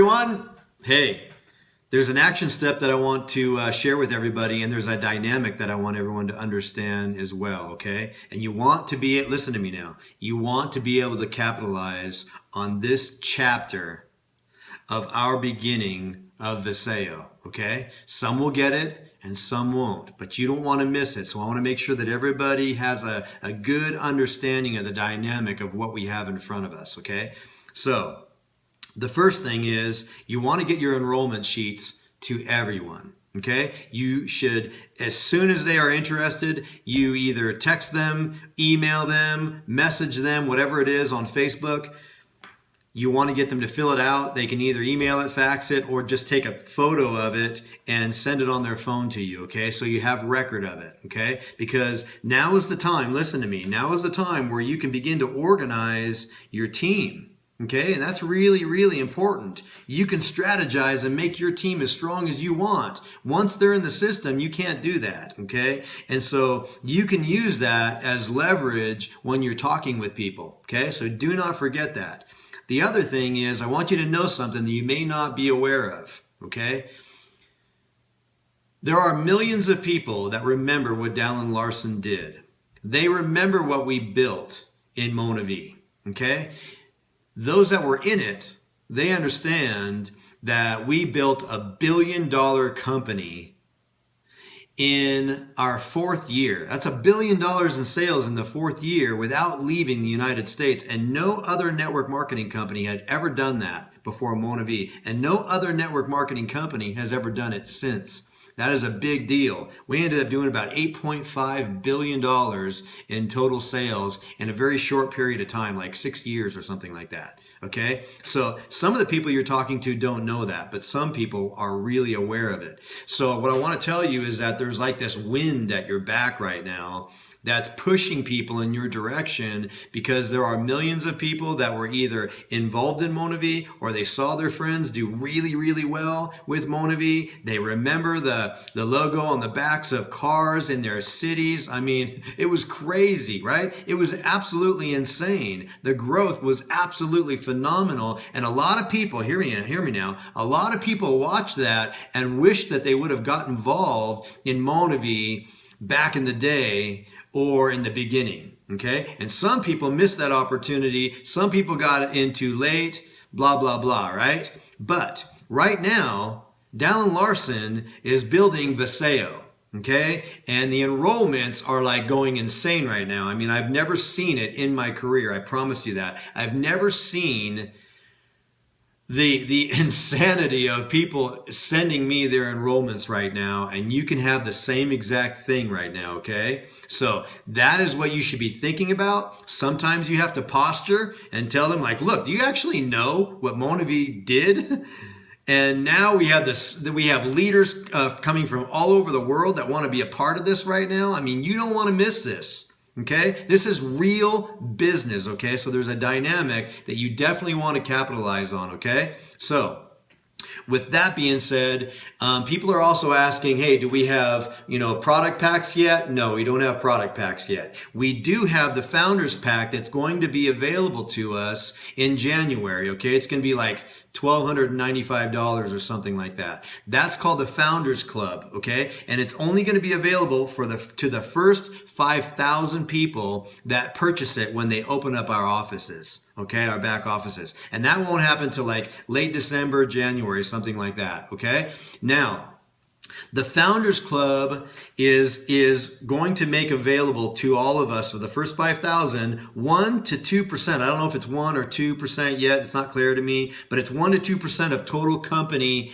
Everyone, hey, there's an action step that I want to share with everybody, and there's a dynamic that I want everyone to understand as well, okay? And you want to be, listen to me now, you want to be able to capitalize on this chapter of our beginning of Vasayo, okay? Some will get it and some won't, but you don't want to miss it. So I want to make sure that everybody has a good understanding of the dynamic of what we have in front of us, okay? So the first thing is you want to get your enrollment sheets to everyone. Okay, you should, as soon as they are interested, you either text them, email them, message them, whatever it is on Facebook. You want to get them to fill it out. They can either email it, fax it, or just take a photo of it and send it on their phone to you, okay? So you have record of it, okay? Because now is the time, listen to me, now is the time where you can begin to organize your team. Okay, and that's really, really important. You can strategize and make your team as strong as you want. Once they're in the system, you can't do that, okay? And so you can use that as leverage when you're talking with people, okay? So do not forget that. The other thing is I want you to know something that you may not be aware of, okay? There are millions of people that remember what Dallin Larsen did. They remember what we built in MonaVie, okay? Those that were in it, they understand that we built $1 billion company in our fourth year. That's $1 billion in sales in the fourth year without leaving the United States. And no other network marketing company had ever done that before MonaVie. And no other network marketing company has ever done it since. That is a big deal. We ended up doing about $8.5 billion in total sales in a very short period of time, like 6 years or something like that. Okay? So some of the people you're talking to don't know that, but some people are really aware of it. So what I want to tell you is that there's like this wind at your back right now that's pushing people in your direction because there are millions of people that were either involved in MonaVie or they saw their friends do really, really well with MonaVie. They remember the logo on the backs of cars in their cities. I mean, it was crazy, right? It was absolutely insane. The growth was absolutely phenomenal. And a lot of people, hear me now, a lot of people watched that and wished that they would have got involved in MonaVie back in the day or in the beginning, okay? And some people missed that opportunity. Some people got in too late, blah, blah, blah, right? But right now, Dallin Larsen is building Vasayo, okay? And the enrollments are like going insane right now. I mean, I've never seen it in my career. I promise you that. I've never seen the insanity of people sending me their enrollments right now, and you can have the same exact thing right now, okay? So that is what you should be thinking about. Sometimes you have to posture and tell them like, look, do you actually know what MonaVie did? And now we have leaders coming from all over the world that want to be a part of this right now. I mean, you don't want to miss this. Okay, this is real business, okay? So there's a dynamic that you definitely want to capitalize on, okay? So with that being said, people are also asking, hey, do we have, product packs yet? No, we don't have product packs yet. We do have the Founders Pack that's going to be available to us in January, okay? It's going to be like $1,295 or something like that. That's called the Founders Club, okay? And it's only going to be available to the first 5,000 people that purchase it when they open up our offices, okay, our back offices. And that won't happen till like late December, January, something like that, okay? Now, the Founders Club is going to make available to all of us for the first 5,000, 1 to 2%. I don't know if it's 1 or 2% yet. It's not clear to me, but it's 1 to 2% of total company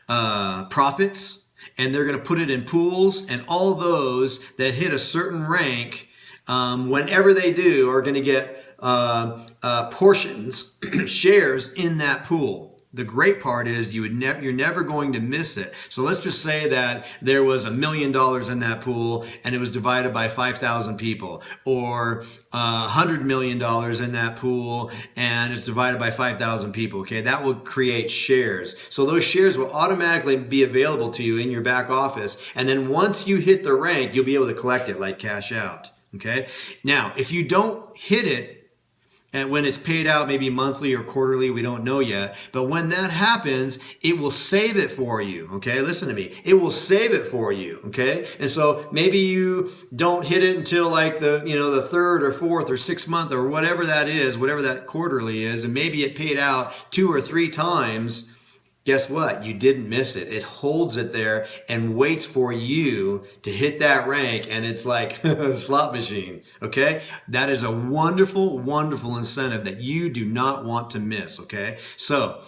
profits. And they're going to put it in pools, and all those that hit a certain rank, whenever they do, are going to get portions, shares in that pool. The great part is you're never going to miss it. So let's just say that there was $1 million in that pool and it was divided by 5,000 people, or $100 million in that pool and it's divided by 5,000 people. Okay, that will create shares. So those shares will automatically be available to you in your back office. And then once you hit the rank, you'll be able to collect it like cash out. Okay. Now, if you don't hit it And when it's paid out, maybe monthly or quarterly, we don't know yet. But when that happens, it will save it for you. Okay, listen to me. It will save it for you. Okay, and so maybe you don't hit it until like the third or fourth or 6th month or whatever that is, whatever that quarterly is, and maybe it paid out 2 or 3 times. Guess what? You didn't miss it. It holds it there and waits for you to hit that rank, and it's like a slot machine, okay? That is a wonderful, wonderful incentive that you do not want to miss, okay? So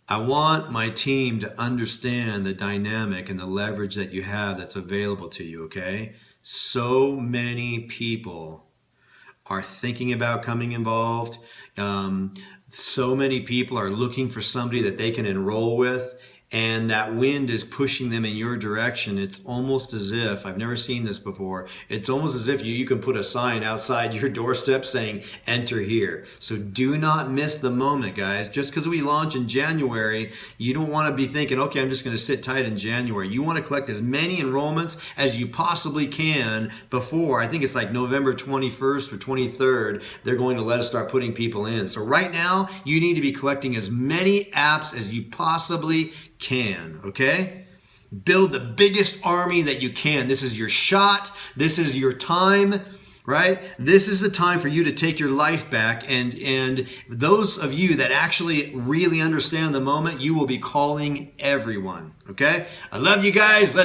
I want my team to understand the dynamic and the leverage that you have that's available to you, okay? So many people are thinking about coming involved. So many people are looking for somebody that they can enroll with, and that wind is pushing them in your direction. It's almost as if, I've never seen this before, it's almost as if you can put a sign outside your doorstep saying, enter here. So do not miss the moment, guys. Just because we launch in January, you don't want to be thinking, okay, I'm just going to sit tight in January. You want to collect as many enrollments as you possibly can before, I think it's like November 21st or 23rd, they're going to let us start putting people in. So right now, you need to be collecting as many apps as you possibly can, okay? Build the biggest army that you can. This is your shot. This is your time, right? This is the time for you to take your life back. And those of you that actually really understand the moment, you will be calling everyone, okay? I love you guys.